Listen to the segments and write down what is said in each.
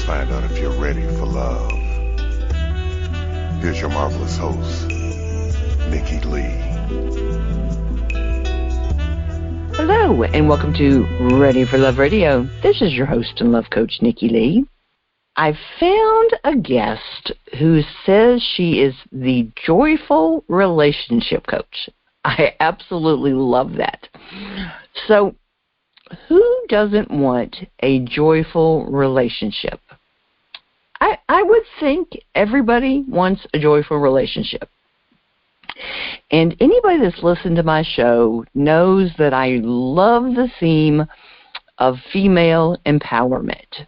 Let's find out if you're ready for love. Here's your marvelous host, Nikki Lee. Hello, and welcome to Ready for Love Radio. This is your host and love coach, Nikki Lee. I found a guest who says she is the joyful relationship coach. I absolutely love that. So, who doesn't want a joyful relationship? I would think everybody wants a joyful relationship. And anybody that's listened to my show knows that I love the theme of female empowerment.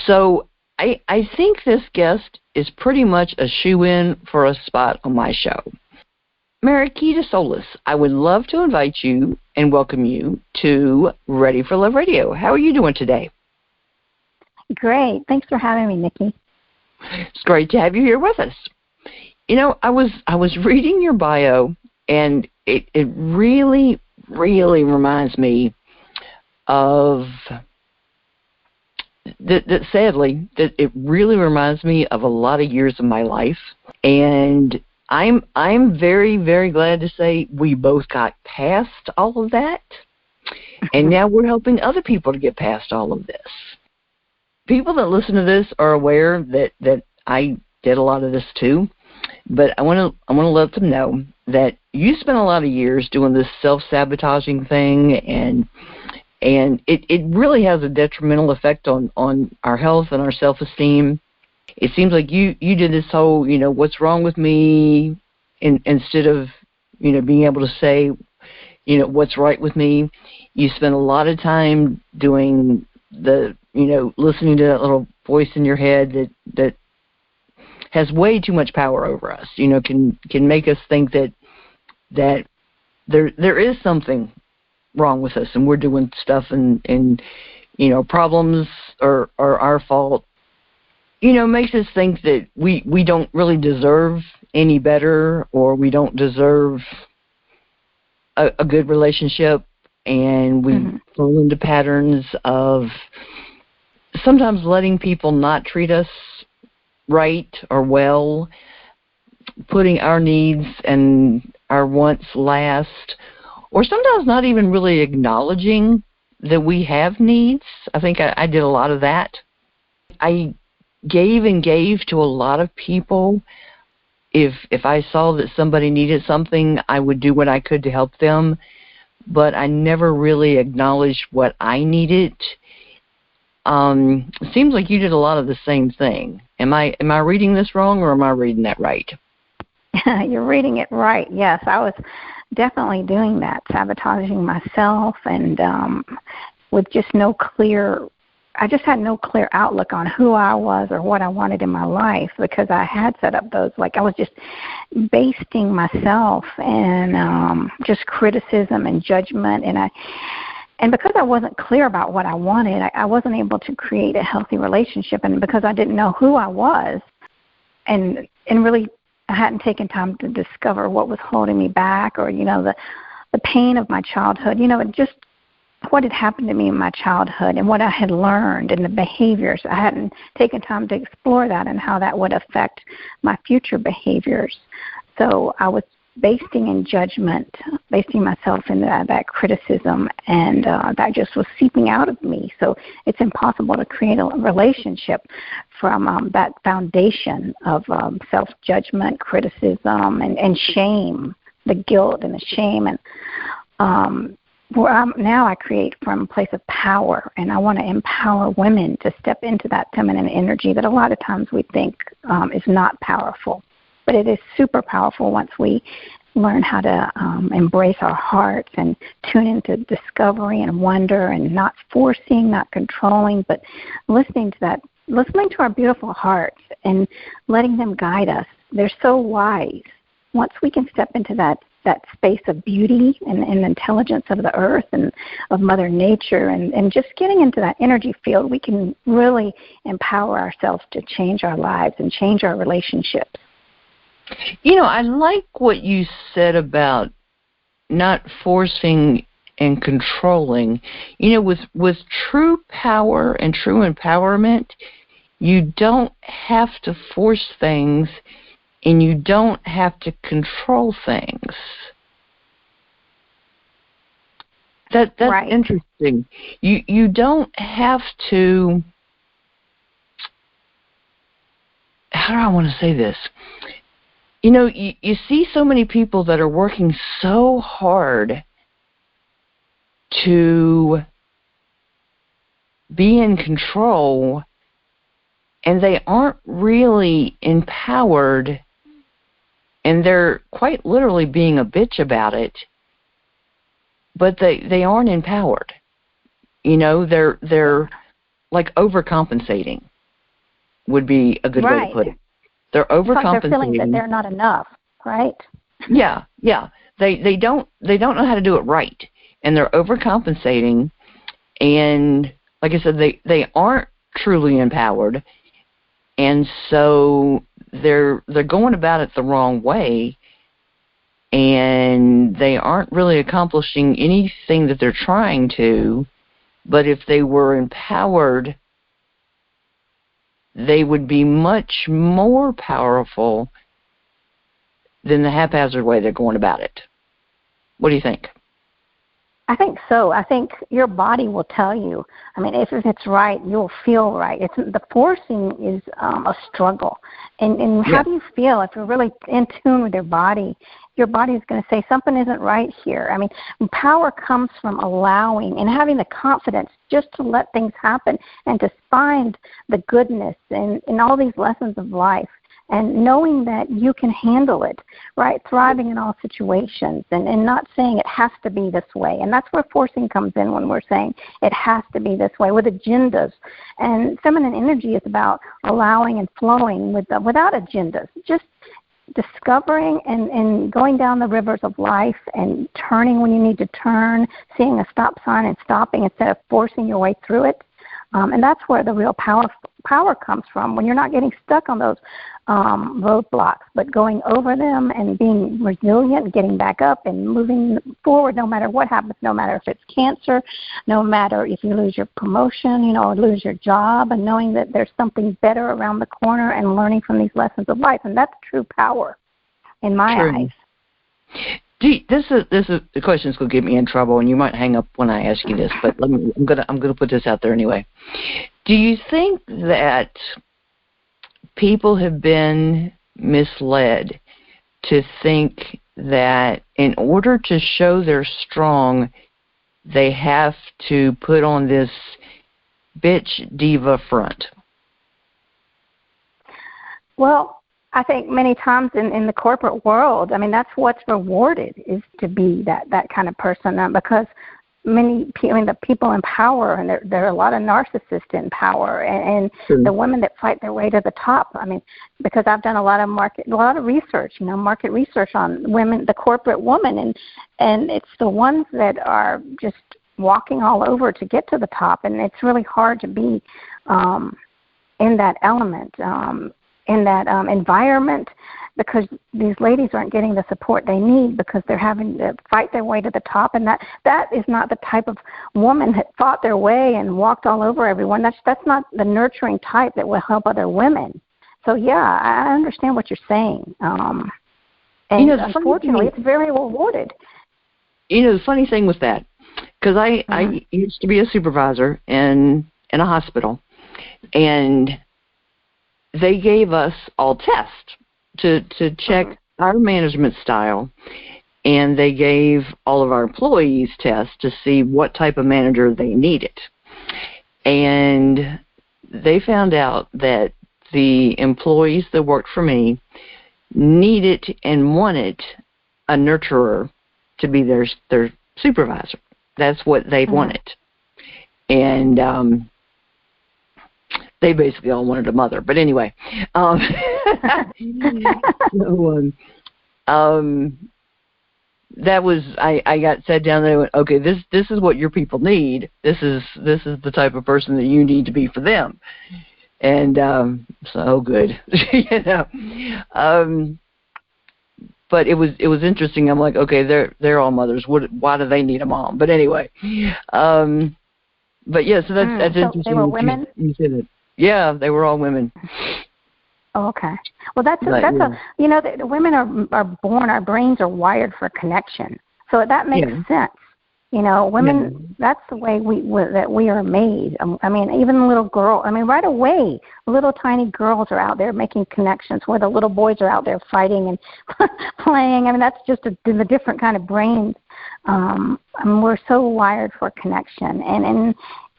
So I think this guest is pretty much a shoo-in for a spot on my show. Mariquita Solis, I would love to invite you and welcome you to Ready for Love Radio. How are you doing today? Great. Thanks for having me, Nikki. It's great to have you here with us. You know, I was reading your bio, and it really, really reminds me of that sadly, that it really reminds me of a lot of years of my life. And I'm very, very glad to say we both got past all of that. And now we're helping other people to get past all of this. People that listen to this are aware that I did a lot of this too. But I want to let them know that you spent a lot of years doing this self-sabotaging thing, and it really has a detrimental effect on our health and our self-esteem. It seems like you did this whole, what's wrong with me, instead of, being able to say, what's right with me. You spent a lot of time doing listening to that little voice in your head that has way too much power over us, can make us think that there is something wrong with us and we're doing stuff and problems are our fault. Makes us think that we don't really deserve any better, or we don't deserve a good relationship, and we fall into patterns of sometimes letting people not treat us right or well, putting our needs and our wants last, or sometimes not even really acknowledging that we have needs. I think I did a lot of that. I gave and gave to a lot of people. If I saw that somebody needed something, I would do what I could to help them, but I never really acknowledged what I needed. It seems like you did a lot of the same thing. Am I reading this wrong, or am I reading that right? You're reading it right. Yes, I was definitely doing that, sabotaging myself, and with just I just had no clear outlook on who I was or what I wanted in my life, because I had set up those, I was just basing myself in just criticism and judgment, and because I wasn't clear about what I wanted, I wasn't able to create a healthy relationship. And because I didn't know who I was, and really I hadn't taken time to discover what was holding me back, or, the pain of my childhood, just what had happened to me in my childhood and what I had learned and the behaviors. I hadn't taken time to explore that and how that would affect my future behaviors. So I was basing in judgment, basing myself in that criticism, and that just was seeping out of me. So it's impossible to create a relationship from that foundation of self-judgment, criticism, and shame, the guilt and the shame. And now I create from a place of power, and I want to empower women to step into that feminine energy that a lot of times we think is not powerful. But it is super powerful once we learn how to embrace our hearts and tune into discovery and wonder, and not forcing, not controlling, but listening to our beautiful hearts and letting them guide us. They're so wise. Once we can step into that space of beauty and intelligence of the earth and of Mother Nature, and just getting into that energy field, we can really empower ourselves to change our lives and change our relationships. I like what you said about not forcing and controlling. You know, with true power and true empowerment, you don't have to force things and you don't have to control things. That's right. interesting. You don't have to, how do I want to say this? You know, you see so many people that are working so hard to be in control, and they aren't really empowered, and they're quite literally being a bitch about it, but they aren't empowered. You know, they're like overcompensating would be a good way to put it. They're overcompensating. Like they're feeling that they're not enough, right? Yeah. They don't know how to do it right, and they're overcompensating. And like I said, they aren't truly empowered, and so they're going about it the wrong way, and they aren't really accomplishing anything that they're trying to. But if they were empowered, they would be much more powerful than the haphazard way they're going about it. What do you think? I think so. I think your body will tell you. I mean, if it's right, you'll feel right. The forcing is a struggle. And how do you feel if you're really in tune with your body? Your body is going to say something isn't right here. I mean, power comes from allowing and having the confidence just to let things happen and to find the goodness in all these lessons of life. And knowing that you can handle it, right? Thriving in all situations and not saying it has to be this way. And that's where forcing comes in when we're saying it has to be this way with agendas. And feminine energy is about allowing and flowing without agendas, just discovering and going down the rivers of life and turning when you need to turn, seeing a stop sign and stopping instead of forcing your way through it. And that's where the real power comes from, when you're not getting stuck on those roadblocks, but going over them and being resilient and getting back up and moving forward no matter what happens, no matter if it's cancer, no matter if you lose your promotion, or lose your job, and knowing that there's something better around the corner and learning from these lessons of life. And that's true power in my eyes. This is the question's gonna get me in trouble, and you might hang up when I ask you this, but I'm gonna put this out there anyway. Do you think that people have been misled to think that in order to show they're strong, they have to put on this bitch diva front? Well, I think many times in the corporate world, I mean, that's what's rewarded, is to be that kind of person, because the people in power, and there are a lot of narcissists in power, and the women that fight their way to the top. I mean, because I've done a lot of research, market research on women, the corporate woman, and it's the ones that are just walking all over to get to the top, and it's really hard to be in that element, in that environment, because these ladies aren't getting the support they need because they're having to fight their way to the top, and that is not the type of woman that fought their way and walked all over everyone. That's not the nurturing type that will help other women. So yeah, I understand what you're saying, and unfortunately, it's very rewarded. The funny thing with that, because I used to be a supervisor in a hospital, and they gave us all tests to check our management style, and they gave all of our employees tests to see what type of manager they needed. And they found out that the employees that worked for me needed and wanted a nurturer to be their supervisor. That's what they wanted. And they basically all wanted a mother. But anyway, that was, I got sat down there and went, okay, this is what your people need. This is the type of person that you need to be for them. And so good. but it was interesting. I'm like, okay, they're all mothers. Why do they need a mom? But anyway, but yeah, so that's so interesting. They were women? You said it. Yeah, they were all women. Oh, okay. Well, that's yeah. the women are born. Our brains are wired for connection, so that makes sense. Women. That's the way that we are made. I mean, even little girls. I mean, right away, little tiny girls are out there making connections, where the little boys are out there fighting and playing. I mean, that's just the different kind of brains. I mean, we're so wired for connection,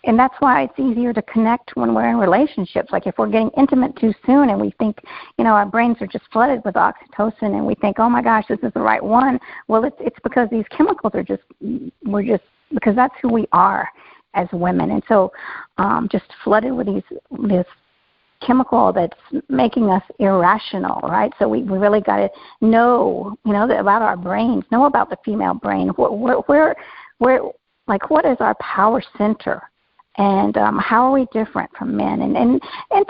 and that's why it's easier to connect when we're in relationships. Like if we're getting intimate too soon and we think, our brains are just flooded with oxytocin and we think, oh my gosh, this is the right one. Well, it's because these chemicals are because that's who we are as women. And so just flooded with this chemical that's making us irrational, right? So we really got to know, about our brains, know about the female brain. Where what is our power center? And how are we different from men? And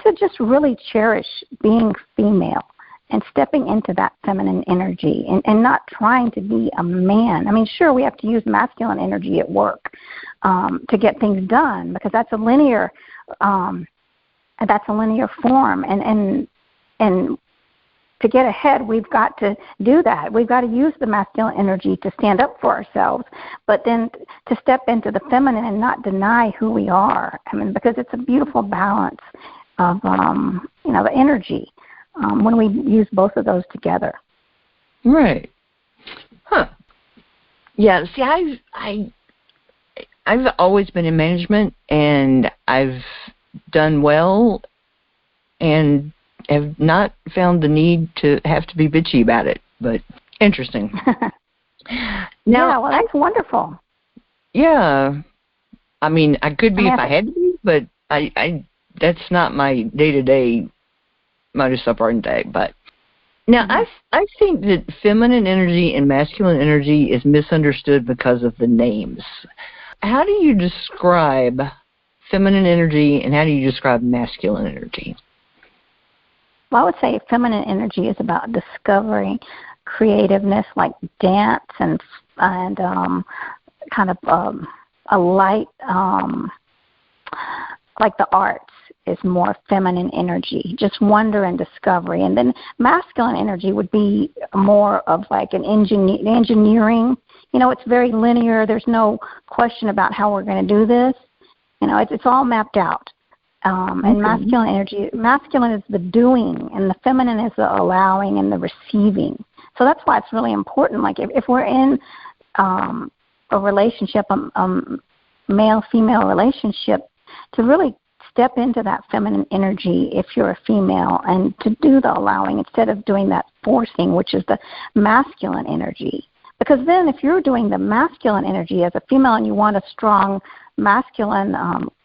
to just really cherish being female and stepping into that feminine energy and not trying to be a man. I mean, sure, we have to use masculine energy at work to get things done, because that's a linear form. And to get ahead, we've got to do that. We've got to use the masculine energy to stand up for ourselves, but then to step into the feminine and not deny who we are. I mean, because it's a beautiful balance of, the energy when we use both of those together. Right. Huh. Yeah. See, I've always been in management, and I've done well, and have not found the need to have to be bitchy about it, but interesting. Now, well, that's wonderful. Yeah. I mean, I could be if I had to be, but I that's not my day-to-day modus operandi. But now, I think that feminine energy and masculine energy is misunderstood because of the names. How do you describe feminine energy, and how do you describe masculine energy? Well, I would say feminine energy is about discovering creativeness, like dance and kind of a light, like the arts is more feminine energy, just wonder and discovery. And then masculine energy would be more of like an engineering. It's very linear. There's no question about how we're going to do this. It's all mapped out. And masculine is the doing, and the feminine is the allowing and the receiving. So that's why it's really important. Like if we're in a relationship, male-female relationship, to really step into that feminine energy if you're a female, and to do the allowing instead of doing that forcing, which is the masculine energy. Because then if you're doing the masculine energy as a female and you want a strong masculine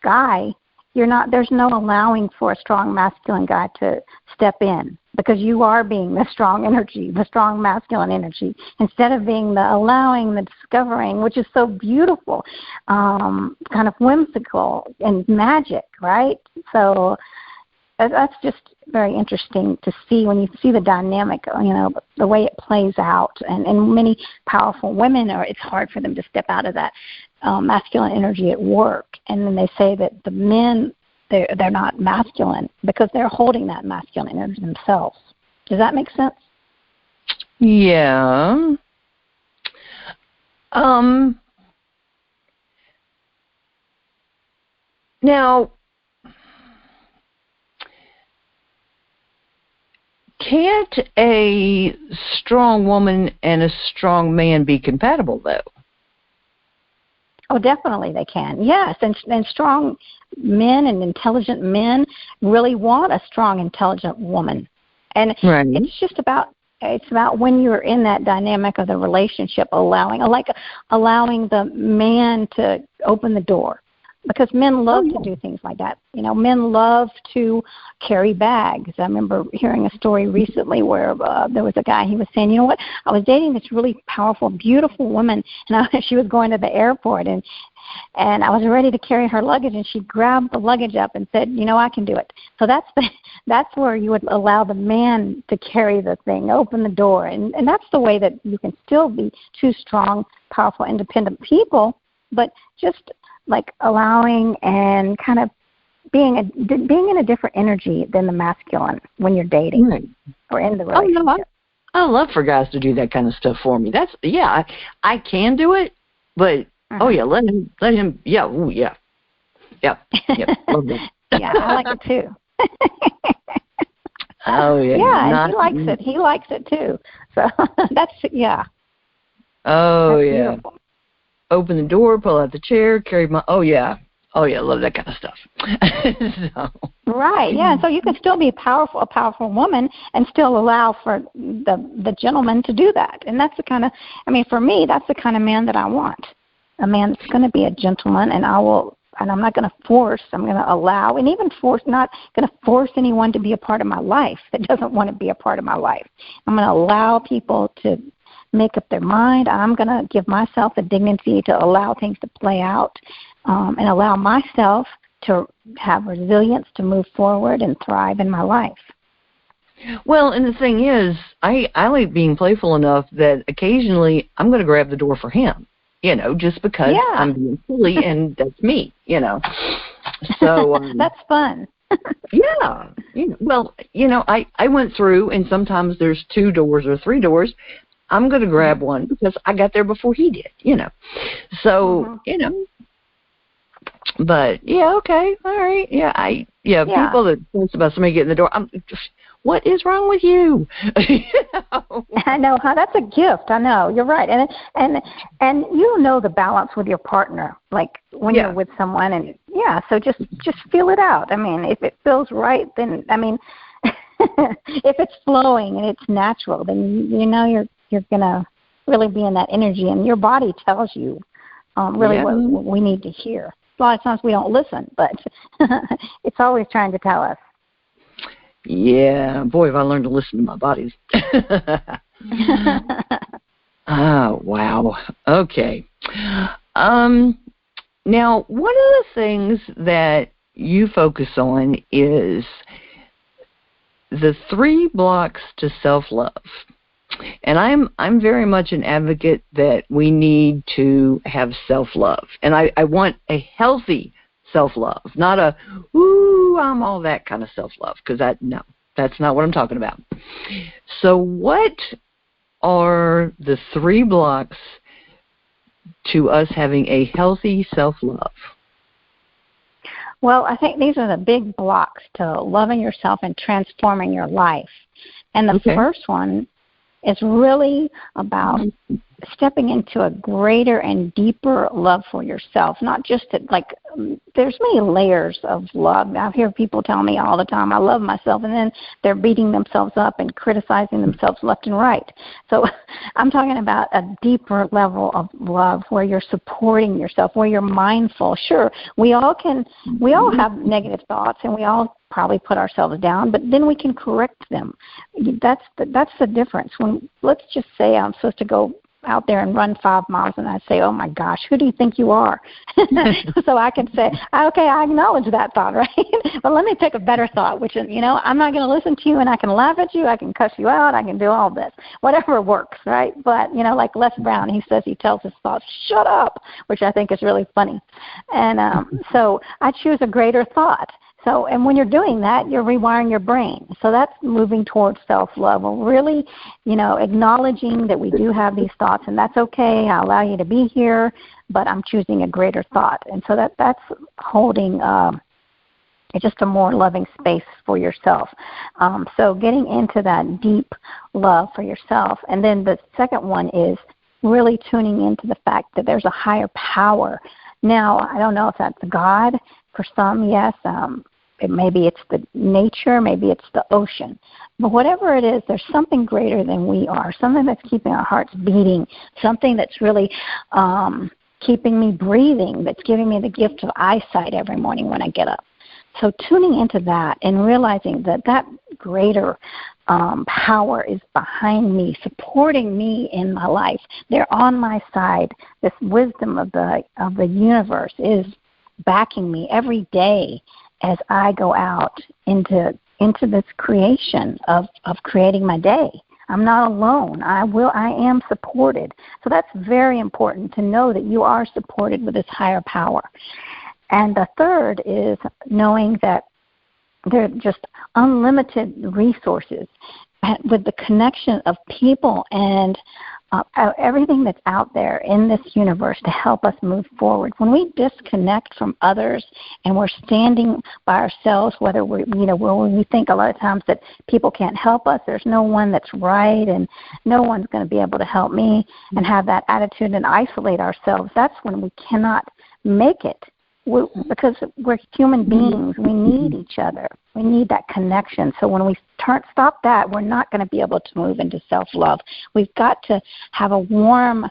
guy, there's no allowing for a strong masculine guy to step in, because you are being the strong energy, the strong masculine energy, instead of being the allowing, the discovering, which is so beautiful, kind of whimsical and magic, right? So that's just very interesting to see when you see the dynamic, the way it plays out. And many powerful women, it's hard for them to step out of that masculine energy at work, and then they say that the men, they're not masculine because they're holding that masculine energy themselves. Does that make sense? Yeah. Now, can't a strong woman and a strong man be compatible, though? Oh, definitely they can. Yes, and strong men and intelligent men really want a strong, intelligent woman. And it's about when you're in that dynamic of the relationship, allowing the man to open the door, because men love to do things like that. Men love to carry bags. I remember hearing a story recently where there was a guy, he was saying, you know what, I was dating this really powerful, beautiful woman, and she was going to the airport, and I was ready to carry her luggage, and she grabbed the luggage up and said, I can do it. So that's where you would allow the man to carry the thing, open the door, and that's the way that you can still be two strong, powerful, independent people, but just like allowing and kind of being in a different energy than the masculine when you're dating or in the relationship. Oh, no, I love for guys to do that kind of stuff for me. I can do it, but let him. Yeah, ooh, yeah. Love that. Yeah, I like it too. Oh yeah. Yeah, and he likes it. He likes it too. So that's Oh that's yeah. Beautiful. Open the door, pull out the chair, carry my. Oh yeah, love that kind of stuff. Right, yeah. So you can still be a powerful woman, and still allow for the gentleman to do that. And that's the kind of, for me, that's the kind of man that I want. A man that's going to be a gentleman, and I'm not going to force. I'm going to allow, and even not going to force anyone to be a part of my life that doesn't want to be a part of my life. I'm going to allow people to make up their mind. I'm going to give myself the dignity to allow things to play out, and allow myself to have resilience to move forward and thrive in my life. Well, and the thing is, I like being playful enough that occasionally I'm going to grab the door for him, just because I'm being silly and that's me, So that's fun. Yeah. Well, I went through, and sometimes there's 2 doors or 3 doors. I'm going to grab one because I got there before he did, So, But okay, all right, people that think about somebody getting the door, what is wrong with you? I know, that's a gift. I know, you're right, and you know the balance with your partner, like when you're with someone, and so just feel it out. If it feels right, then if it's flowing and it's natural, then you're gonna really be in that energy, and your body tells you what we need to hear. A lot of times we don't listen, but it's always trying to tell us. Yeah, boy, have I learned to listen to my bodies. Oh, wow. Okay. Now, one of the things that you focus on is the 3 blocks to self-love. And I'm very much an advocate that we need to have self-love. And I want a healthy self-love, not a, ooh, I'm all that kind of self-love, because that's not what I'm talking about. So what are the 3 blocks to us having a healthy self-love? Well, I think these are the big blocks to loving yourself and transforming your life. And the first one is really about stepping into a greater and deeper love for yourself, not just there's many layers of love. I hear people tell me all the time, I love myself, and then they're beating themselves up and criticizing themselves left and right. So I'm talking about a deeper level of love where you're supporting yourself, where you're mindful. Sure, we all have negative thoughts, and we all probably put ourselves down, but then we can correct them. That's the difference. Let's just say I'm supposed to go out there and run 5 miles, and I say, oh my gosh, who do you think you are? So I can say, okay, I acknowledge that thought, right? But let me pick a better thought, which is, I'm not going to listen to you, and I can laugh at you, I can cuss you out, I can do all this, whatever works, right? But, like Les Brown, he says he tells his thoughts, shut up, which I think is really funny. And so I choose a greater thought. So, and when you're doing that, you're rewiring your brain. So that's moving towards self-love. We're really, acknowledging that we do have these thoughts, and that's okay. I allow you to be here, but I'm choosing a greater thought. And so that's holding just a more loving space for yourself. So getting into that deep love for yourself. And then the second one is really tuning into the fact that there's a higher power. Now, I don't know if that's God. For some, yes. Maybe it's the nature, maybe it's the ocean. But whatever it is, there's something greater than we are, something that's keeping our hearts beating, something that's really keeping me breathing, that's giving me the gift of eyesight every morning when I get up. So tuning into that and realizing that greater power is behind me, supporting me in my life. They're on my side. This wisdom of the universe is backing me every day as I go out into this creation of creating my day. I'm not alone. I am supported. So that's very important to know that you are supported with this higher power. And the third is knowing that there are just unlimited resources with the connection of people and everything that's out there in this universe to help us move forward. When we disconnect from others and we're standing by ourselves, whether we think a lot of times that people can't help us, there's no one that's right and no one's going to be able to help me, and have that attitude and isolate ourselves, that's when we cannot make it. Because we're human beings, we need each other. We need that connection. So when we stop that, we're not going to be able to move into self-love. We've got to have a warm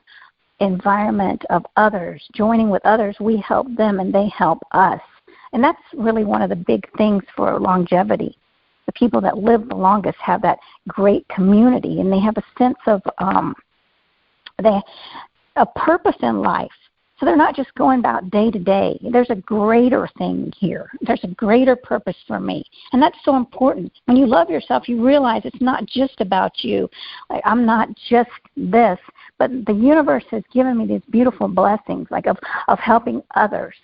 environment of others. Joining with others, we help them and they help us. And that's really one of the big things for longevity. The people that live the longest have that great community, and they have a sense of a purpose in life. So they're not just going about day to day. There's a greater thing here. There's a greater purpose for me. And that's so important. When you love yourself, you realize it's not just about you. Like, I'm not just this, but the universe has given me these beautiful blessings, like of helping others.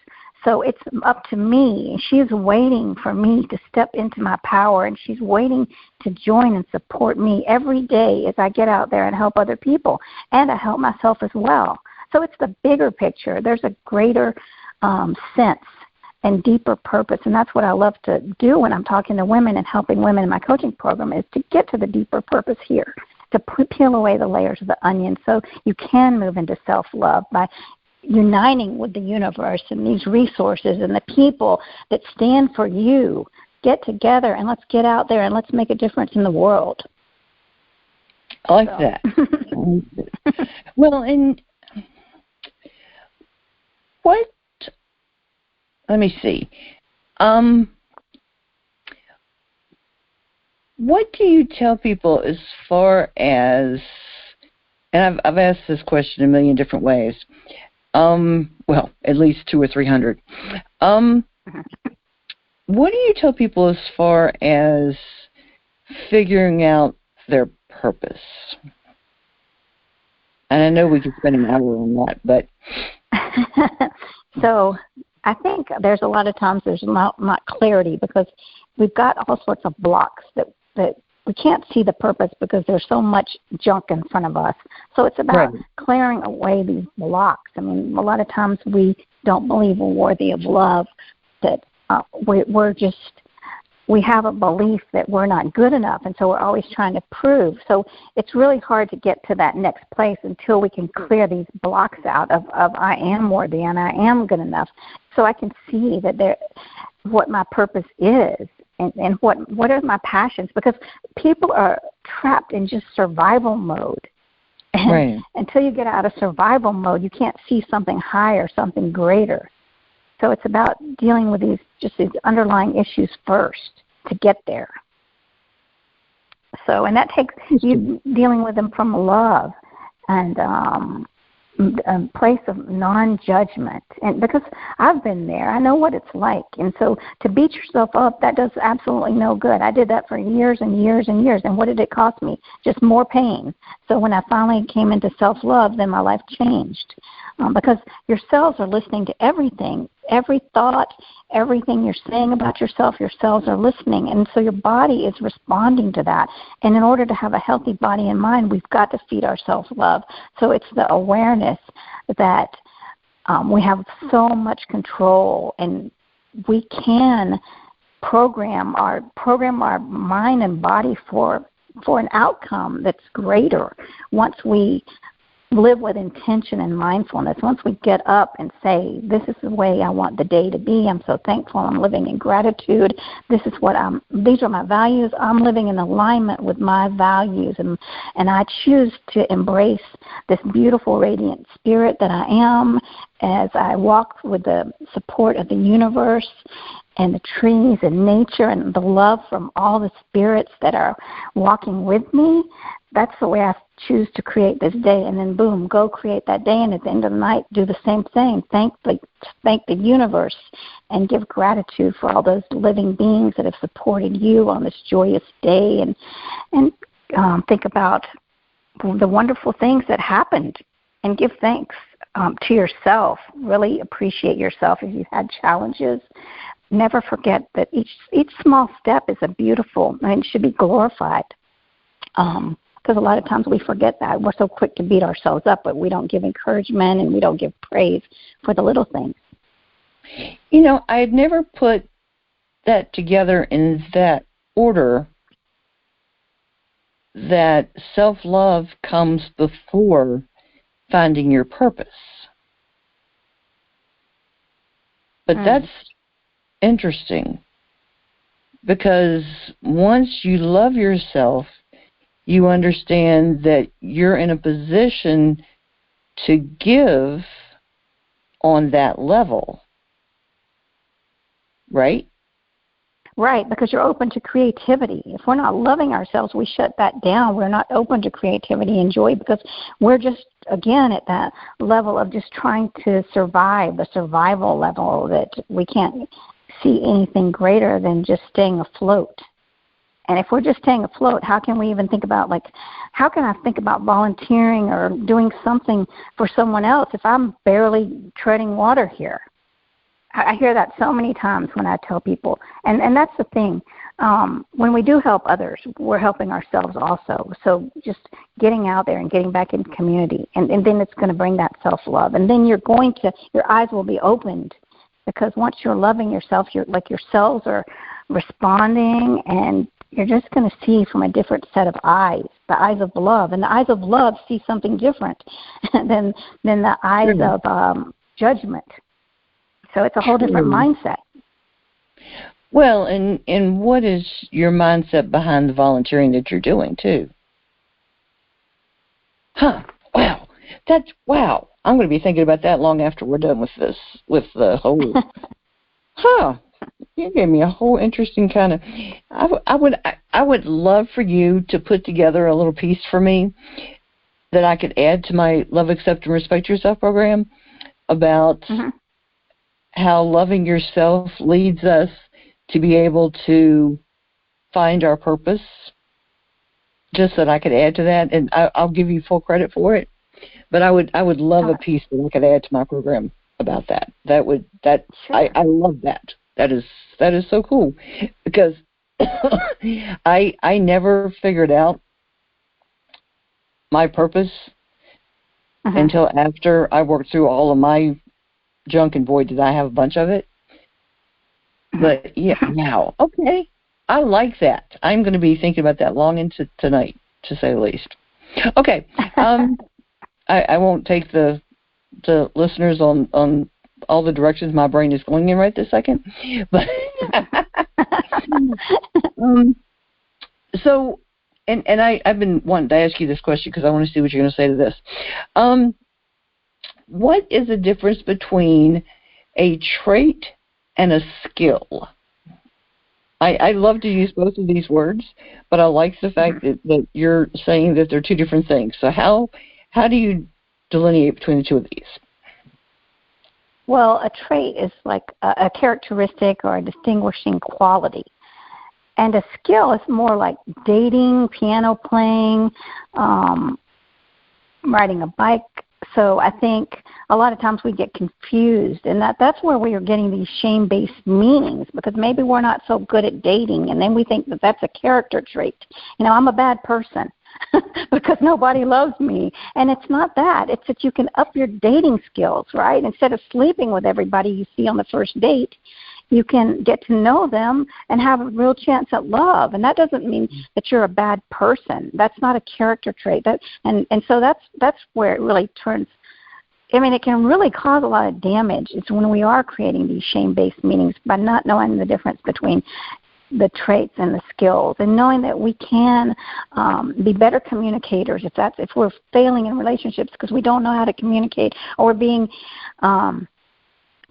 So it's up to me. She's waiting for me to step into my power, and she's waiting to join and support me every day as I get out there and help other people, and I help myself as well. So it's the bigger picture. There's a greater sense and deeper purpose, and that's what I love to do when I'm talking to women and helping women in my coaching program, is to get to the deeper purpose here, to peel away the layers of the onion so you can move into self-love by uniting with the universe and these resources and the people that stand for you. Get together and let's get out there and let's make a difference in the world. I like that. Well, and let me see. What do you tell people as far as, and I've asked this question a million different ways, well, at least 200 or 300. What do you tell people as far as figuring out their purpose? And I know we could spend an hour on that, but... So I think there's a lot of times there's not clarity, because we've got all sorts of blocks that we can't see the purpose because there's so much junk in front of us. So it's about clearing away these blocks. I mean, a lot of times we don't believe we're worthy of love, that we have a belief that we're not good enough, and so we're always trying to prove. So it's really hard to get to that next place until we can clear these blocks out of I am worthy and I am good enough, so I can see that what my purpose is and what are my passions, because people are trapped in just survival mode. And until you get out of survival mode, you can't see something higher, something greater. So it's about dealing with these underlying issues first to get there. So, and that takes you dealing with them from love and a place of non-judgment. And because I've been there, I know what it's like. And so to beat yourself up, that does absolutely no good. I did that for years and years and years. And what did it cost me? Just more pain. So when I finally came into self-love, then my life changed. Because your cells are listening to everything, every thought, everything you're saying about yourself, your cells are listening. And so your body is responding to that. And in order to have a healthy body and mind, we've got to feed ourselves love. So it's the awareness that we have so much control, and we can program our mind and body for an outcome that's greater once we live with intention and mindfulness. Once we get up and say, this is the way I want the day to be, I'm so thankful, I'm living in gratitude, these are my values, I'm living in alignment with my values, and I choose to embrace this beautiful, radiant spirit that I am as I walk with the support of the universe and the trees and nature and the love from all the spirits that are walking with me. That's the way I choose to create this day, and then boom, go create that day, and at the end of the night, do the same thing. Thank the universe and give gratitude for all those living beings that have supported you on this joyous day, and think about the wonderful things that happened, and give thanks to yourself. Really appreciate yourself if you've had challenges. Never forget that each small step is a beautiful, and should be glorified. Because a lot of times we forget that. We're so quick to beat ourselves up, but we don't give encouragement and we don't give praise for the little things. You know, I had never put that together in that order, that self-love comes before finding your purpose. But that's interesting, because once you love yourself, you understand that you're in a position to give on that level, right? Right, because you're open to creativity. If we're not loving ourselves, we shut that down. We're not open to creativity and joy, because we're just, again, at that level of just trying to survive, the survival level, that we can't see anything greater than just staying afloat. And if we're just staying afloat, how can we even think about, how can I think about volunteering or doing something for someone else if I'm barely treading water here? I hear that so many times when I tell people. And that's the thing. When we do help others, we're helping ourselves also. So just getting out there and getting back in community, and then it's going to bring that self-love. And then your eyes will be opened, because once you're loving yourself, your cells are responding, and you're just going to see from a different set of eyes, the eyes of love. And the eyes of love see something different than the eyes of judgment. So it's a whole different mindset. Well, and what is your mindset behind the volunteering that you're doing, too? Wow. Wow. I'm going to be thinking about that long after we're done with this, with the whole... You gave me a whole interesting kind of... I would love for you to put together a little piece for me that I could add to my Love, Accept, and Respect Yourself program about how loving yourself leads us to be able to find our purpose, just so that I could add to that. And I'll give you full credit for it. But I would love a piece that I could add to my program about that. I love that. That is so cool, because I never figured out my purpose until after I worked through all of my junk, and boy, did I have a bunch of it. But yeah, now, okay, I like that. I'm going to be thinking about that long into tonight, to say the least. Okay, I won't take the listeners on all the directions my brain is going in right this second. But so, and I've been wanting to ask you this question because I want to see what you're going to say to this. What is the difference between a trait and a skill? I love to use both of these words, but I like the fact that you're saying that they're two different things. So how do you delineate between the two of these? Well, a trait is like a characteristic or a distinguishing quality. And a skill is more like dating, piano playing, riding a bike. So I think a lot of times we get confused, and that's where we are getting these shame-based meanings, because maybe we're not so good at dating, and then we think that that's a character trait. I'm a bad person because nobody loves me. And it's not that. It's that you can up your dating skills, right? Instead of sleeping with everybody you see on the first date, you can get to know them and have a real chance at love. And that doesn't mean that you're a bad person. That's not a character trait. And so that's where it really turns. I mean, it can really cause a lot of damage. It's when we are creating these shame-based meanings by not knowing the difference between the traits and the skills, and knowing that we can be better communicators if we're failing in relationships because we don't know how to communicate, or we're being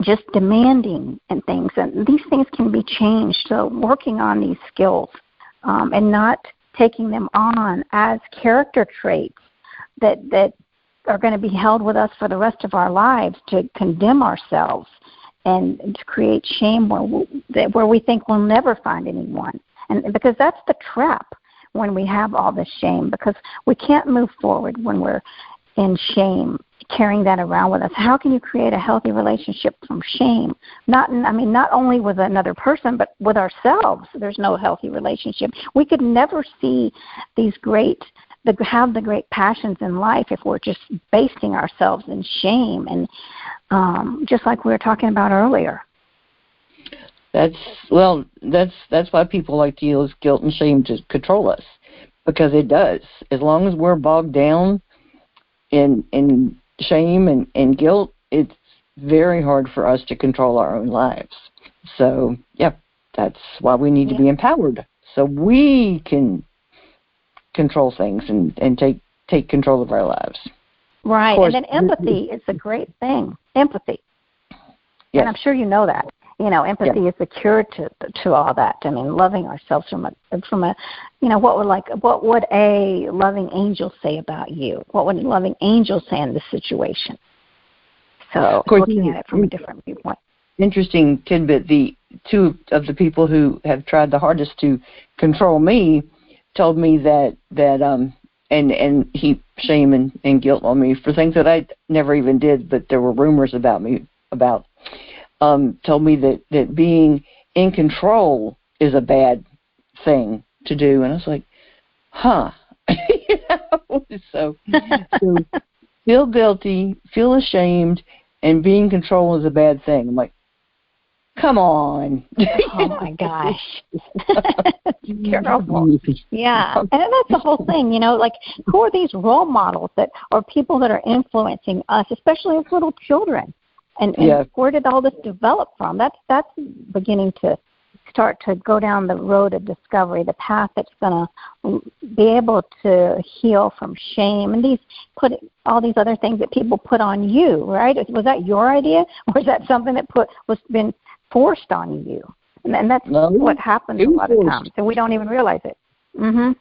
just demanding and things. And these things can be changed. So working on these skills and not taking them on as character traits that are going to be held with us for the rest of our lives to condemn ourselves and to create shame where we think we'll never find anyone. And because that's the trap when we have all this shame, because we can't move forward when we're in shame, carrying that around with us. How can you create a healthy relationship from shame? Not only with another person, but with ourselves. There's no healthy relationship. We could never see have the great passions in life if we're just basing ourselves in shame, and just like we were talking about earlier. That's why people like to use guilt and shame to control us, because it does. As long as we're bogged down in shame and guilt, it's very hard for us to control our own lives. So, that's why we need to be empowered, so we can control things and take control of our lives. Right, and then empathy is a great thing. Empathy. Yes. And I'm sure you know that. Empathy is the cure to all that. I mean, loving ourselves from a what would a loving angel say about you? What would a loving angel say in this situation? So looking at it from a different viewpoint. Interesting tidbit. The two of the people who have tried the hardest to control me told me that and heap shame and guilt on me for things that I never even did, but there were rumors about me told me that being in control is a bad thing to do. And I was like, So feel guilty, feel ashamed, and being in control is a bad thing. I'm like, come on. Oh, my gosh. Terrible. Yeah. And that's the whole thing, who are these role models that are people that are influencing us, especially as little children? And where did all this develop from? That's beginning to start to go down the road of discovery, the path that's going to be able to heal from shame and all these other things that people put on you, right? Was that your idea, or is that something that was been forced on you? And that's what happens a lot of times, and we don't even realize it. Mm-hmm.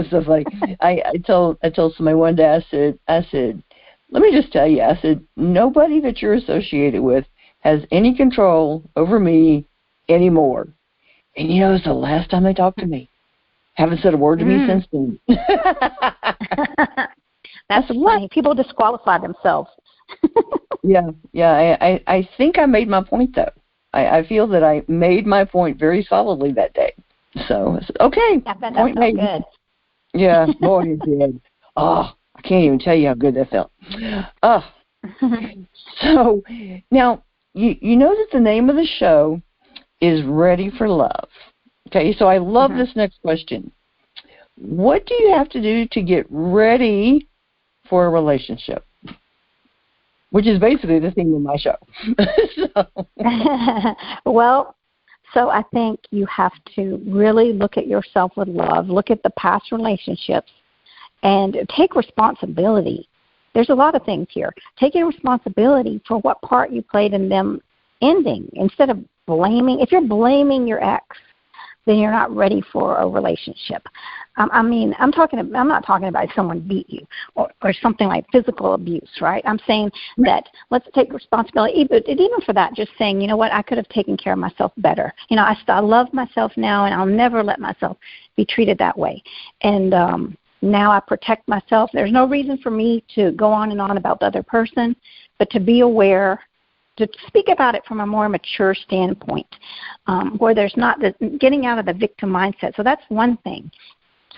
Stuff like I told somebody one day, I said, let me just tell you, I said, nobody that you're associated with has any control over me anymore. And it's the last time they talked to me. Haven't said a word to me since then. That's funny. People disqualify themselves. I think I made my point, though. I feel that I made my point very solidly that day. So, I said, okay, point made. Good. Yeah, boy, it did. Oh, I can't even tell you how good that felt. So, now, you know that the name of the show is Ready for Love. Okay, so I love this next question. What do you have to do to get ready for a relationship? Which is basically the theme of my show. Well, so I think you have to really look at yourself with love, look at the past relationships, and take responsibility. There's a lot of things here. Taking responsibility for what part you played in them ending, instead of blaming. If you're blaming your ex, then you're not ready for a relationship. I'm not talking about if someone beat you or something like physical abuse, right? I'm saying that let's take responsibility, even for that, just saying, you know what, I could have taken care of myself better. I love myself now, and I'll never let myself be treated that way. And now I protect myself. There's no reason for me to go on and on about the other person, but to be aware, to speak about it from a more mature standpoint, where there's not getting out of the victim mindset. So that's one thing.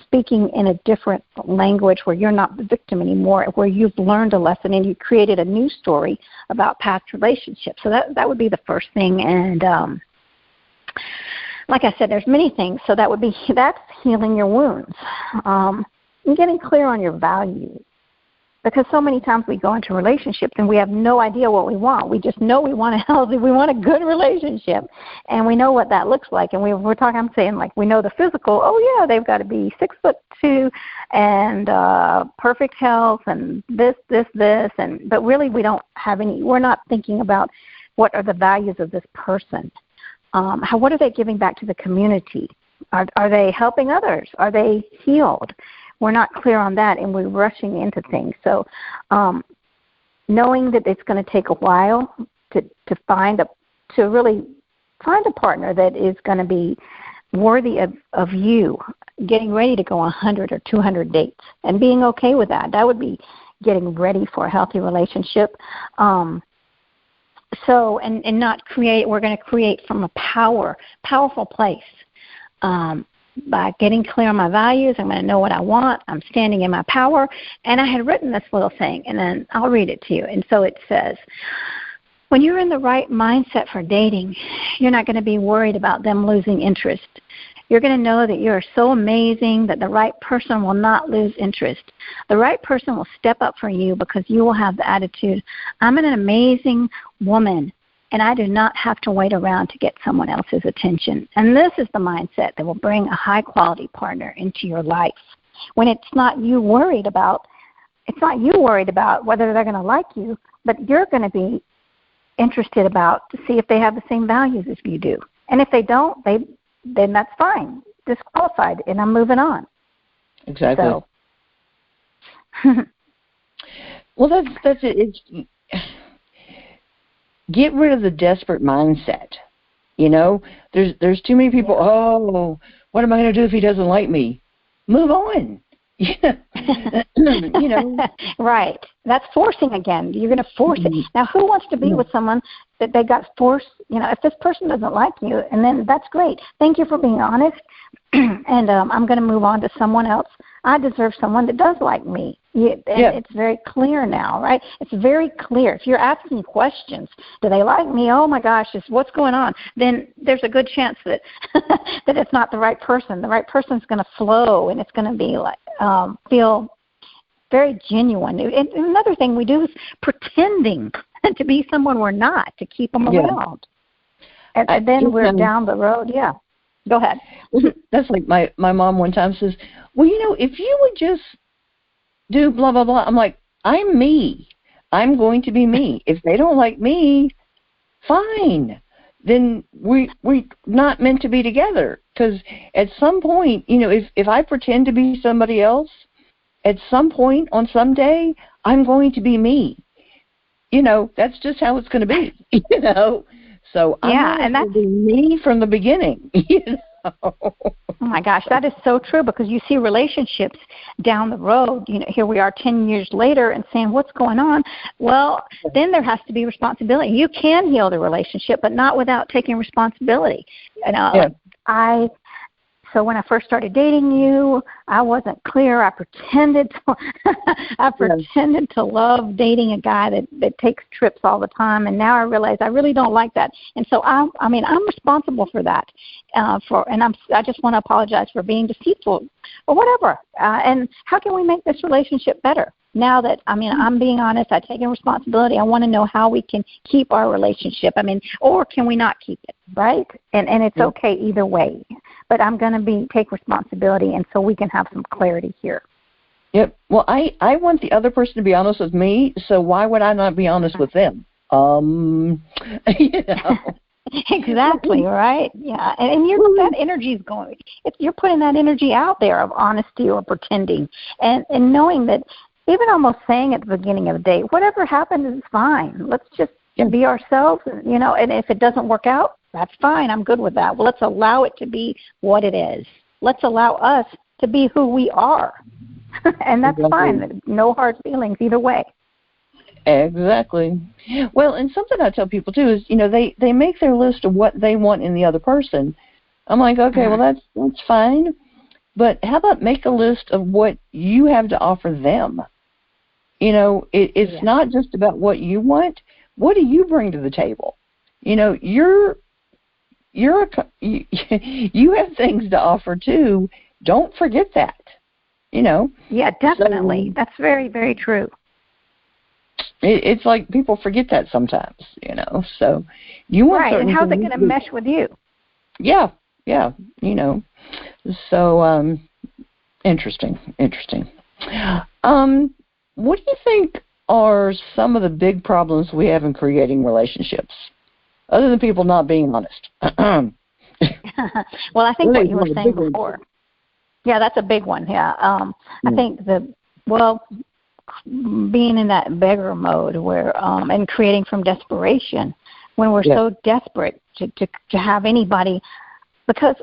speaking in a different language where you're not the victim anymore, where you've learned a lesson and you created a new story about past relationships. So that would be the first thing. And like I said, there's many things. So that's healing your wounds. And getting clear on your values. Because so many times we go into relationships and we have no idea what we want. We just know we want a good relationship, and we know what that looks like. And we're talking. I'm saying, like, we know the physical. Oh yeah, they've got to be 6'2" and perfect health and this, but really we don't have any. We're not thinking about what are the values of this person. What are they giving back to the community? Are they helping others? Are they healed? We're not clear on that, and we're rushing into things. So knowing that it's going to take a while to really find a partner that is going to be worthy of you, getting ready to go 100 or 200 dates, and being okay with that. That would be getting ready for a healthy relationship. And not create. We're going to create from a powerful place. By getting clear on my values, I'm going to know what I want. I'm standing in my power. And I had written this little thing, and then I'll read it to you. And so it says, when you're in the right mindset for dating, you're not going to be worried about them losing interest. You're going to know that you're so amazing that the right person will not lose interest. The right person will step up for you because you will have the attitude, I'm an amazing woman, and I do not have to wait around to get someone else's attention. And this is the mindset that will bring a high-quality partner into your life. When it's not you worried about whether they're going to like you, but you're going to be interested about to see if they have the same values as you do. And if they don't, then that's fine. Disqualified, and I'm moving on. Exactly. So. Well, that's it. Get rid of the desperate mindset. You know, there's too many people. Oh, what am I going to do if he doesn't like me? Move on. You know. Right. That's forcing again. You're going to force it. Now, who wants to be with someone that they got forced? You know, if this person doesn't like you, and then that's great. Thank you for being honest. And I'm going to move on to someone else. I deserve someone that does like me. It's very clear now, right? It's very clear. If you're asking questions, do they like me? Oh, my gosh, what's going on? Then there's a good chance that that it's not the right person. The right person's going to flow, and it's going to be like feel very genuine. And another thing we do is pretending to be someone we're not to keep them around. And then we're down the road. Yeah. Go ahead. That's like my mom one time says, well, you know, if you would just do blah, blah, blah. I'm like, I'm me. I'm going to be me. If they don't like me, fine. Then we're not meant to be together. Because at some point, you know, if I pretend to be somebody else, at some point on some day, I'm going to be me. You know, that's just how it's going to be, you know. So I'm going to be me from the beginning, you know. Oh, my gosh, that is so true, because you see relationships down the road. You know, here we are 10 years later and saying, what's going on? Well, then there has to be responsibility. You can heal the relationship, but not without taking responsibility. And So when I first started dating you, I wasn't clear. I pretended to love dating a guy that takes trips all the time, and now I realize I really don't like that. And so I'm responsible for that. I just want to apologize for being deceitful or whatever. And how can we make this relationship better? Now that, I'm being honest, I've taken responsibility. I want to know how we can keep our relationship. Or can we not keep it, right? And it's okay either way. But I'm going to take responsibility, and so we can have some clarity here. Yep. Well, I want the other person to be honest with me, so why would I not be honest with them? You know. Exactly, right? Yeah. And that energy is going. You're putting that energy out there of honesty or pretending, and knowing that even almost saying at the beginning of the date, whatever happens is fine. Let's just be ourselves, you know, and if it doesn't work out, that's fine. I'm good with that. Well, let's allow it to be what it is. Let's allow us to be who we are. And that's fine. No hard feelings either way. Exactly. Well, and something I tell people, too, is, you know, they make their list of what they want in the other person. I'm like, okay, well, that's fine. but how about make a list of what you have to offer them? It's not just about what you want. What do you bring to the table? You have things to offer too. Don't forget that. Yeah, definitely. So, that's very, very true. It's like people forget that sometimes. So you want right, and how's it going to mesh with you? Yeah. So interesting. What do you think are some of the big problems we have in creating relationships, other than people not being honest? Well, I think what you were saying before. Yeah, that's a big one. Yeah, I think being in that beggar mode where and creating from desperation when we're so desperate to have anybody, because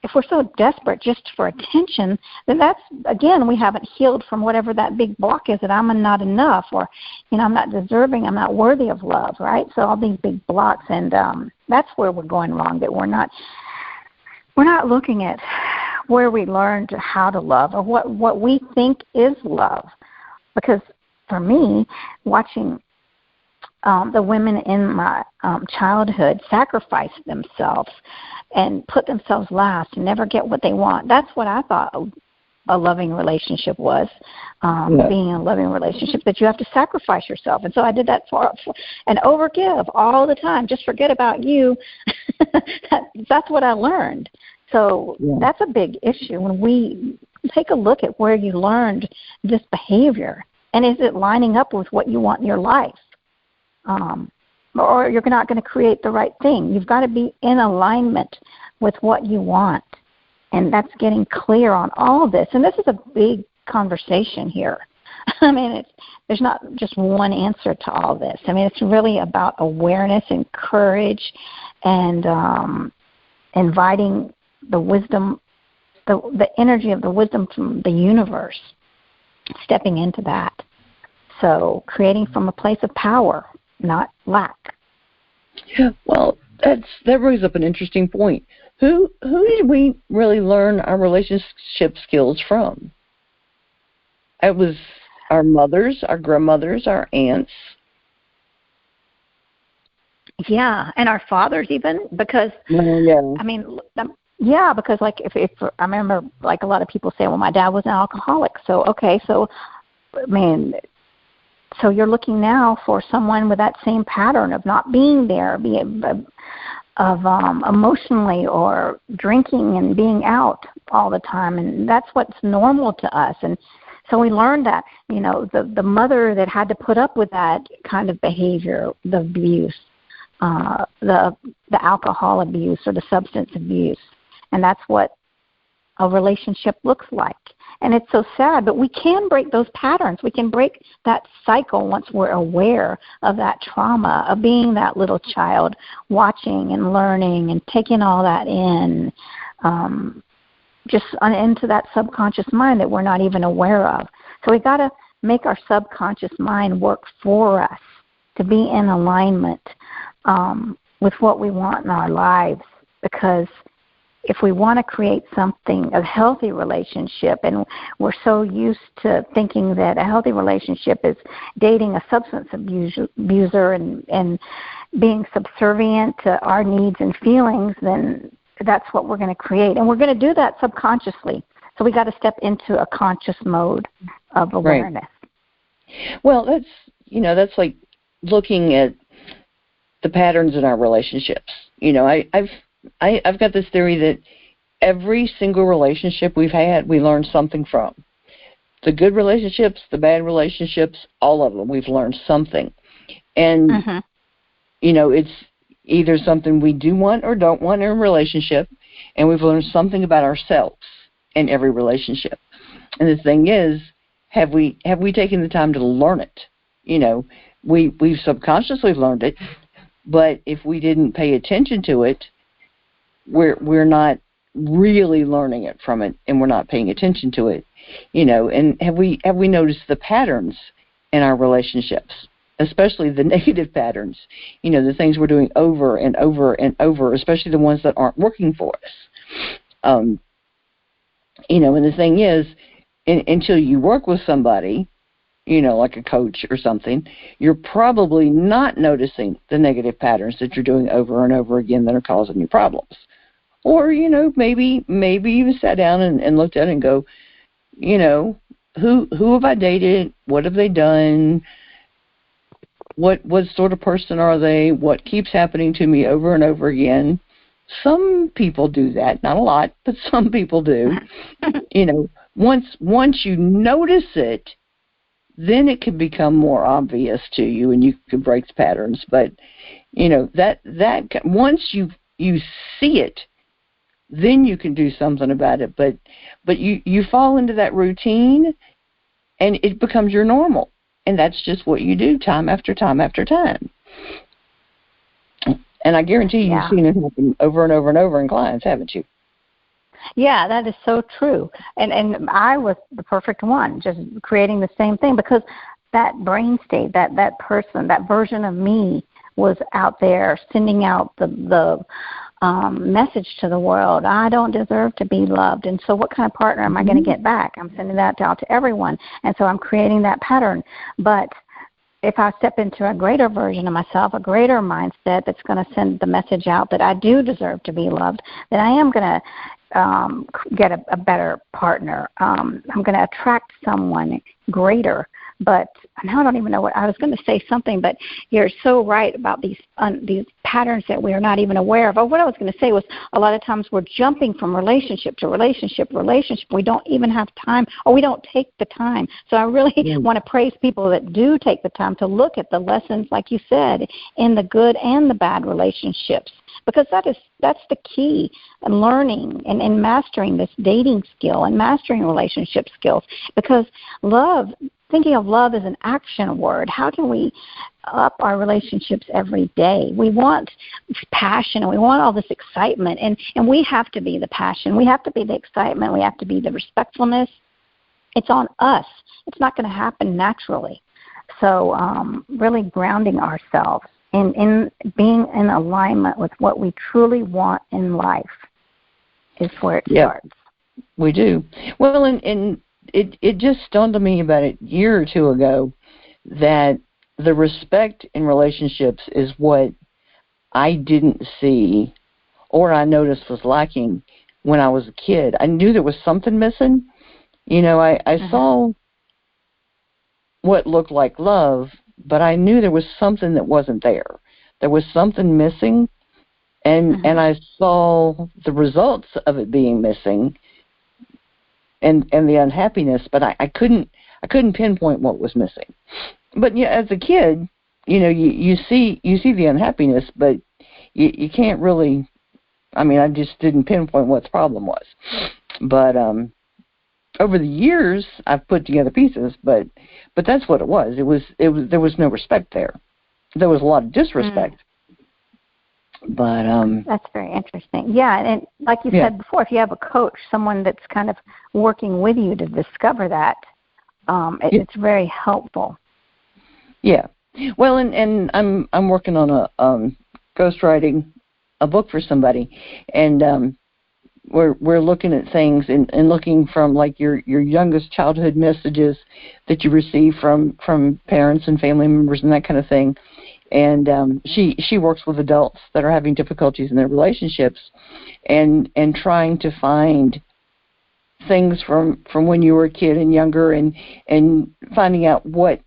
if we're so desperate just for attention, then that's, again, we haven't healed from whatever that big block is, that I'm not enough, or I'm not deserving, I'm not worthy of love, right? So all these big blocks, and that's where we're going wrong, that we're not looking at where we learned how to love, or what we think is love. Because for me, watching the women in my childhood sacrifice themselves and put themselves last and never get what they want, that's what I thought a loving relationship was, being in a loving relationship, that you have to sacrifice yourself. And so I did that and overgive all the time. Just forget about you. That's what I learned. So that's a big issue when we take a look at where you learned this behavior, and is it lining up with what you want in your life? Or you're not going to create the right thing. You've got to be in alignment with what you want, and that's getting clear on all of this. And this is a big conversation here. I mean, there's not just one answer to all this. I mean, it's really about awareness and courage, and inviting the wisdom, the energy of the wisdom from the universe, stepping into that. So creating from a place of power, not lack. Yeah, well, that brings up an interesting point. Who did we really learn our relationship skills from? It was our mothers, our grandmothers, our aunts. Yeah, and our fathers even, because I mean, because like if I remember, like a lot of people say, well, my dad was an alcoholic. So so you're looking now for someone with that same pattern of not being there, of emotionally, or drinking and being out all the time, and that's what's normal to us. And so we learned that, the mother that had to put up with that kind of behavior, the abuse, the alcohol abuse or the substance abuse, and that's what a relationship looks like. And it's so sad, but we can break those patterns. We can break that cycle once we're aware of that trauma, of being that little child, watching and learning and taking all that in, just into that subconscious mind that we're not even aware of. So we got to make our subconscious mind work for us to be in alignment with what we want in our lives, because if we want to create something, a healthy relationship, and we're so used to thinking that a healthy relationship is dating a substance abuser and being subservient to our needs and feelings, then that's what we're going to create. And we're going to do that subconsciously. So we got to step into a conscious mode of awareness. Right. Well, that's like looking at the patterns in our relationships. I've got this theory that every single relationship we've had, we learned something from. The good relationships, the bad relationships, all of them, we've learned something. And, it's either something we do want or don't want in a relationship, and we've learned something about ourselves in every relationship. And the thing is, have we taken the time to learn it? We've subconsciously learned it, but if we didn't pay attention to it, we're not really learning it from it, and we're not paying attention to it, And have we noticed the patterns in our relationships, especially the negative patterns? The things we're doing over and over and over, especially the ones that aren't working for us. And the thing is, until you work with somebody, like a coach or something, you're probably not noticing the negative patterns that you're doing over and over again that are causing you problems. Or, maybe you sat down and looked at it and go, who have I dated? What have they done? What sort of person are they? What keeps happening to me over and over again? Some people do that, not a lot, but some people do. Once you notice it, then it can become more obvious to you, and you can break the patterns. But that once you see it, then you can do something about it. But you fall into that routine, and it becomes your normal, and that's just what you do time after time after time. And I guarantee you've seen it happen over and over and over in clients, haven't you? Yeah, that is so true. And I was the perfect one, just creating the same thing, because that brain state, that person, that version of me was out there sending out the message to the world. I don't deserve to be loved. And so what kind of partner am I going to get back? I'm sending that out to everyone. And so I'm creating that pattern. But if I step into a greater version of myself, a greater mindset that's going to send the message out that I do deserve to be loved, then I am going to get a better partner. I'm going to attract someone greater. But now I don't even know what I was going to say something. But you're so right about these patterns that we are not even aware of. What I was going to say was, a lot of times we're jumping from relationship to relationship. We don't even have time, or we don't take the time. So I really want to praise people that do take the time to look at the lessons, like you said, in the good and the bad relationships. Because that's the key in learning and mastering this dating skill and mastering relationship skills. Because thinking of love as an action word, how can we up our relationships every day? We want passion, and we want all this excitement, and we have to be the passion. We have to be the excitement. We have to be the respectfulness. It's on us. It's not going to happen naturally. So really grounding ourselves in being in alignment with what we truly want in life is where it starts. We do. Well, and it just dawned on me about a year or two ago that the respect in relationships is what I didn't see, or I noticed was lacking when I was a kid. I knew there was something missing. I saw what looked like love, but I knew there was something that wasn't there. There was something missing, and I saw the results of it being missing, and the unhappiness, but I couldn't pinpoint what was missing. But as a kid, you see the unhappiness, but you can't really. I mean, I just didn't pinpoint what the problem was. But over the years, I've put together pieces, but that's what it was. It was there was no respect there. There was a lot of disrespect. But that's very interesting. Yeah, and like you said before, if you have a coach, someone that's kind of working with you to discover that, it's very helpful. Yeah. Well, and I'm working on a ghostwriting a book for somebody, and we're looking at things and looking from like your youngest childhood messages that you receive from parents and family members and that kind of thing. And she works with adults that are having difficulties in their relationships, and trying to find things from when you were a kid and younger, and finding out what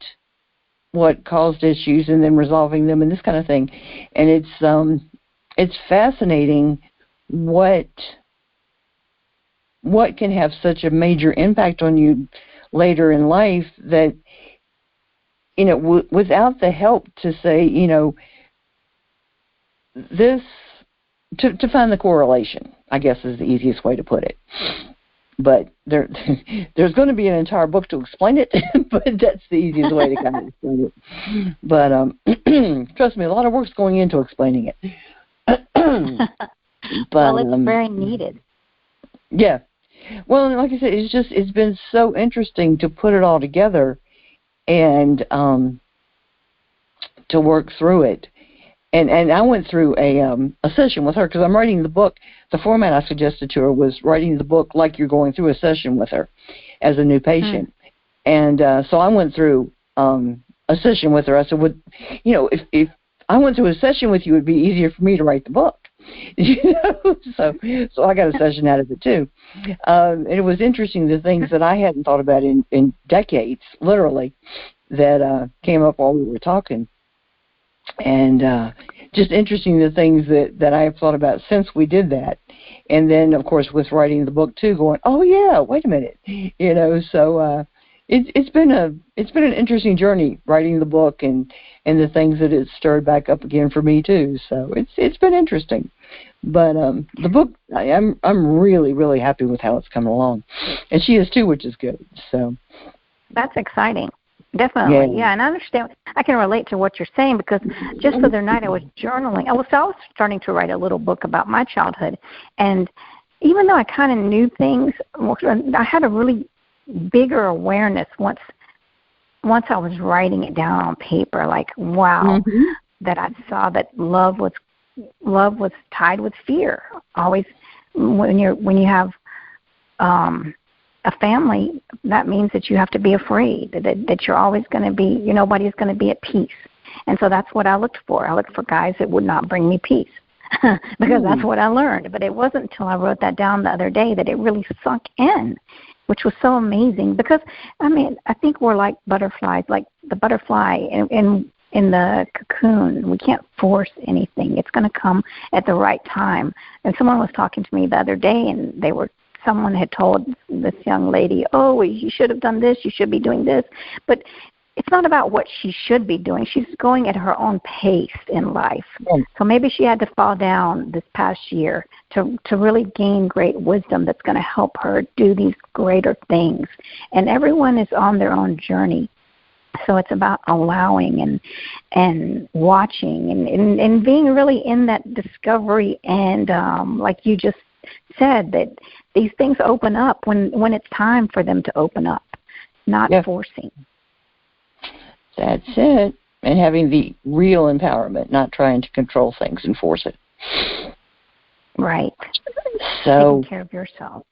caused issues and then resolving them and this kind of thing. And it's fascinating what can have such a major impact on you later in life that, without the help to say, this, to find the correlation, I guess is the easiest way to put it. But there's going to be an entire book to explain it, but that's the easiest way to kind of explain it. But trust me, a lot of work's going into explaining it. But, well, it's very needed. Yeah. Well, like I said, it's been so interesting to put it all together and to work through it. And I went through a session with her because I'm writing the book. The format I suggested to her was writing the book like you're going through a session with her as a new patient. And so I went through a session with her. I said, if I went through a session with you, it would be easier for me to write the book. So I got a session out of it too. And it was interesting, the things that I hadn't thought about in decades, literally, that came up while we were talking. And just interesting, the things that I have thought about since we did that. And then, of course, with writing the book too, going, oh yeah, wait a minute, So it's been an interesting journey writing the book and the things that it stirred back up again for me too. So it's been interesting. But the book, I'm really, really happy with how it's coming along, and she is too, which is good. So that's exciting. Definitely, yeah, and I understand. I can relate to what you're saying because just the other night I was journaling. I was starting to write a little book about my childhood, and even though I kind of knew things, I had a really bigger awareness once I was writing it down on paper. Like, wow, that I saw that love was tied with fear. Always, when you have a family, that means that you have to be afraid, that you're always going to be, nobody's going to be at peace. And so that's what I looked for. I looked for guys that would not bring me peace because that's what I learned. But it wasn't until I wrote that down the other day that it really sunk in, which was so amazing because, I think we're like butterflies, like the butterfly in the cocoon. We can't force anything. It's going to come at the right time. And someone was talking to me the other day, and someone had told this young lady, oh, you should have done this, you should be doing this. But it's not about what she should be doing. She's going at her own pace in life. So maybe she had to fall down this past year to really gain great wisdom that's going to help her do these greater things. And everyone is on their own journey. So it's about allowing and watching and being really in that discovery and like you just said, that these things open up when it's time for them to open up, not forcing. That's it. And having the real empowerment, not trying to control things and force it. Right. So, taking care of yourself.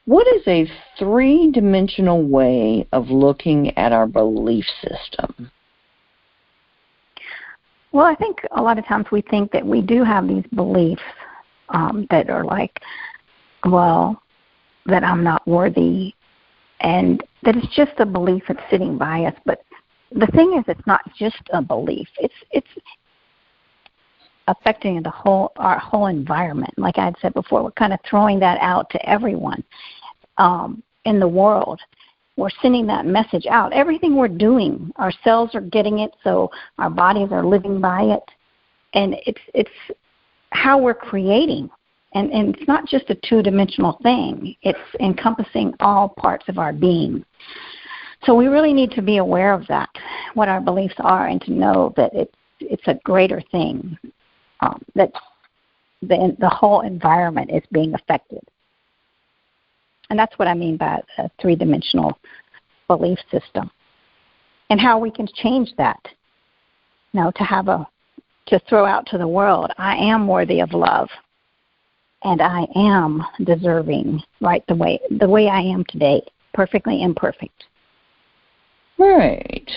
What is a three-dimensional way of looking at our belief system? Well, I think a lot of times we think that we do have these beliefs that are like, well, that I'm not worthy, and that it's just a belief that's sitting by us. But the thing is, it's not just a belief. It's affecting our whole environment. Like I had said before, we're kind of throwing that out to everyone in the world. We're sending that message out. Everything we're doing, our cells are getting it, so our bodies are living by it. And it's how we're creating. And it's not just a two-dimensional thing. It's encompassing all parts of our being. So we really need to be aware of that, what our beliefs are, and to know that it's a greater thing, that the whole environment is being affected. And that's what I mean by a three-dimensional belief system. And how we can change that, to throw out to the world, I am worthy of love. And I am deserving, right, the way I am today, perfectly imperfect. Right.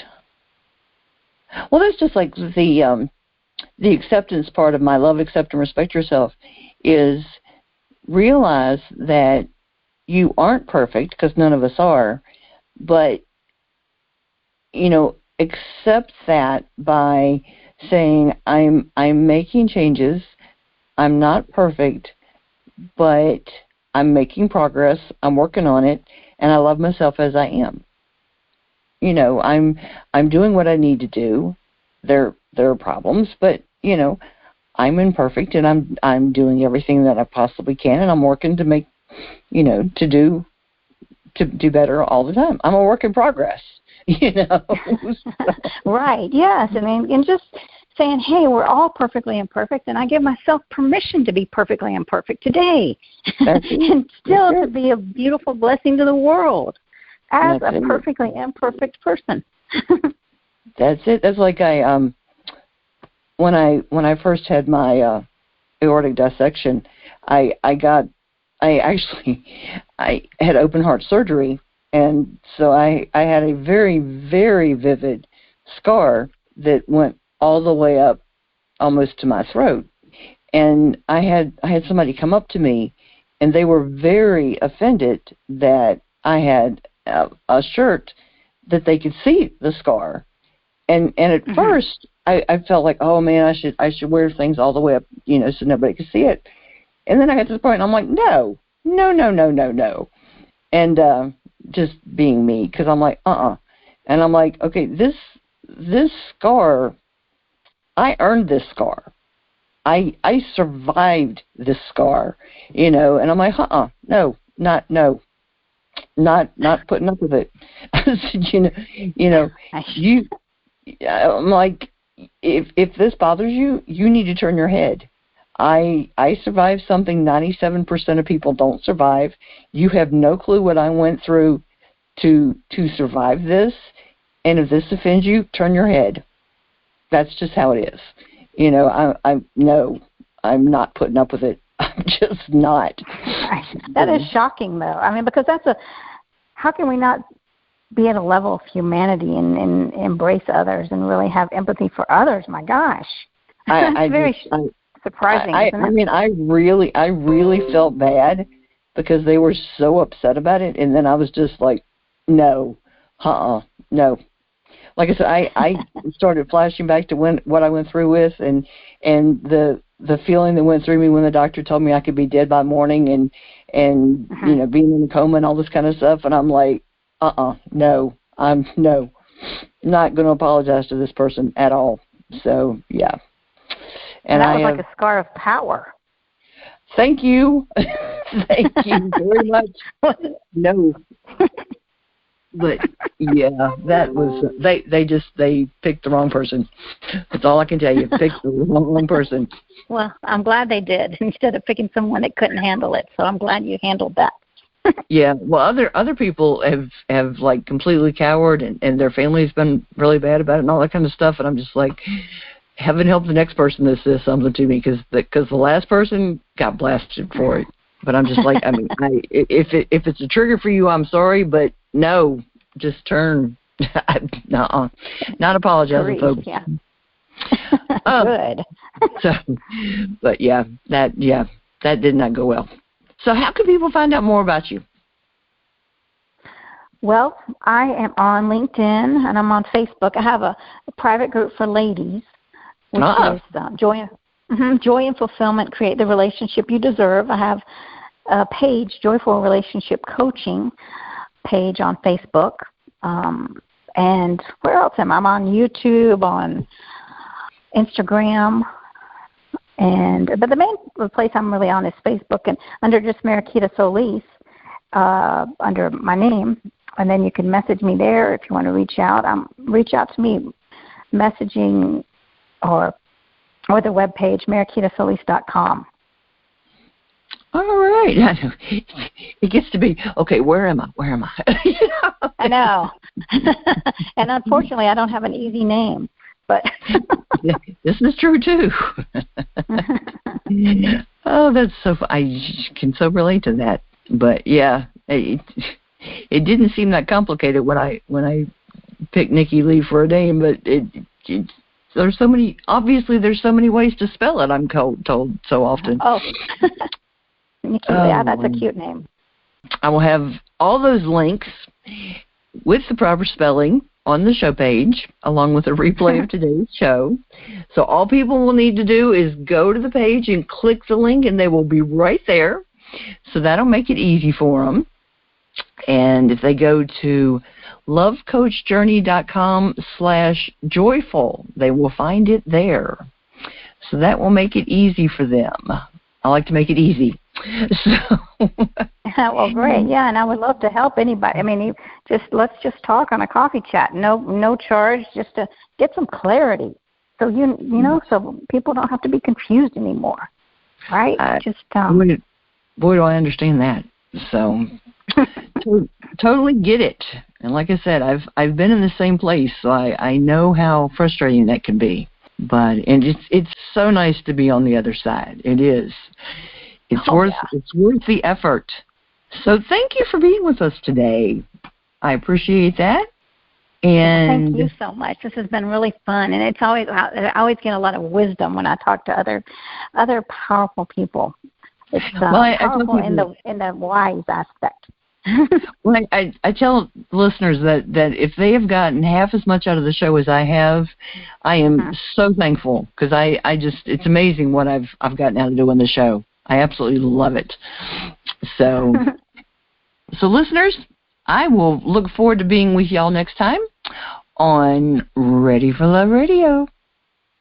Well, that's just like the acceptance part of my love, accept, and respect yourself is realize that you aren't perfect, because none of us are, but, accept that by saying, I'm making changes, I'm not perfect, but I'm making progress, I'm working on it, and I love myself as I am. I'm doing what I need to do. There are problems, but I'm imperfect, and I'm doing everything that I possibly can, and I'm working to make to do better all the time. I'm a work in progress. Right. Yes. And just saying, hey, we're all perfectly imperfect, and I give myself permission to be perfectly imperfect today, and still to be a beautiful blessing to the world as a perfectly imperfect person. That's it. That's like when I first had my aortic dissection, I had open heart surgery, and so I had a very, very vivid scar that went all the way up almost to my throat. And I had somebody come up to me, and they were very offended that I had a shirt that they could see the scar. And at first I felt like, oh man, I should wear things all the way up, so nobody could see it. And then I got to the point, and I'm like, no. And just being me, because I'm like, And I'm like, okay, this scar, I earned this scar. I survived this scar, and I'm like, no, not putting up with it. I said, I'm like, if this bothers you, you need to turn your head. I survived something 97% of people don't survive. You have no clue what I went through to survive this, and if this offends you, turn your head. That's just how it is. I'm not putting up with it. I'm just not. That is shocking, though. I mean, because how can we not be at a level of humanity and embrace others and really have empathy for others? My gosh. It's very surprising, isn't it? I mean, I really felt bad because they were so upset about it, and then I was just like, no. Like I said, I started flashing back to what I went through with, and the feeling that went through me when the doctor told me I could be dead by morning, and being in a coma and all this kind of stuff, and I'm like, no, I'm not going to apologize to this person at all. So yeah, and that was like a scar of power. Thank you, thank you very much. No. But yeah, that was they picked the wrong person. That's all I can tell you. Picked the wrong person. Well, I'm glad they did instead of picking someone that couldn't handle it. So I'm glad you handled that. Yeah. Well, other people have like completely cowered, and their family's been really bad about it and all that kind of stuff. And I'm just like, heaven help the next person that says something to me, because the last person got blasted for it. But I'm just like, I mean, if it's a trigger for you, I'm sorry, but no, just turn. Nuh-uh. Not apologizing, folks. Yeah. Good. But that did not go well. So how can people find out more about you? Well, I am on LinkedIn and I'm on Facebook. I have a private group for ladies, which is Joy and Fulfillment, Create the Relationship You Deserve. I have a page, Joyful Relationship Coaching page on Facebook. And where else am I? I'm on YouTube, on Instagram. But the main place I'm really on is Facebook, and under just Mariquita Solis, under my name. And then you can message me there if you want to reach out. Reach out to me messaging or the webpage, mariquitasolis.com. All right. It gets to be, okay, where am I? I know. And unfortunately, I don't have an easy name. But this is true, too. Oh, that's so I can so relate to that. But, yeah, it didn't seem that complicated when I picked Nikki Lee for a name, but there's so many ways to spell it, I'm told so often. Oh. Nikki Lee, that's a cute name. I will have all those links with the proper spelling on the show page, along with a replay of today's show. So all people will need to do is go to the page and click the link, and they will be right there. So that'll make it easy for them. And if they go to lovecoachjourney.com/joyful, they will find it there. So that will make it easy for them. I like to make it easy. So. Well, great. Yeah, and I would love to help anybody. I mean, let's just talk on a coffee chat. No charge, just to get some clarity. So so people don't have to be confused anymore, right? Boy, do I understand that. So totally get it. And like I said, I've been in the same place, so I know how frustrating that can be. But and it's so nice to be on the other side. It is. It's worth the effort. So thank you for being with us today. I appreciate that. And thank you so much. This has been really fun, and it's always I always get a lot of wisdom when I talk to other powerful people. It's powerful in the wise aspect. Well, I tell listeners that if they have gotten half as much out of the show as I have, I am so thankful, because I just, it's amazing what I've gotten out of doing the show. I absolutely love it. So, so listeners, I will look forward to being with y'all next time on Ready for Love Radio.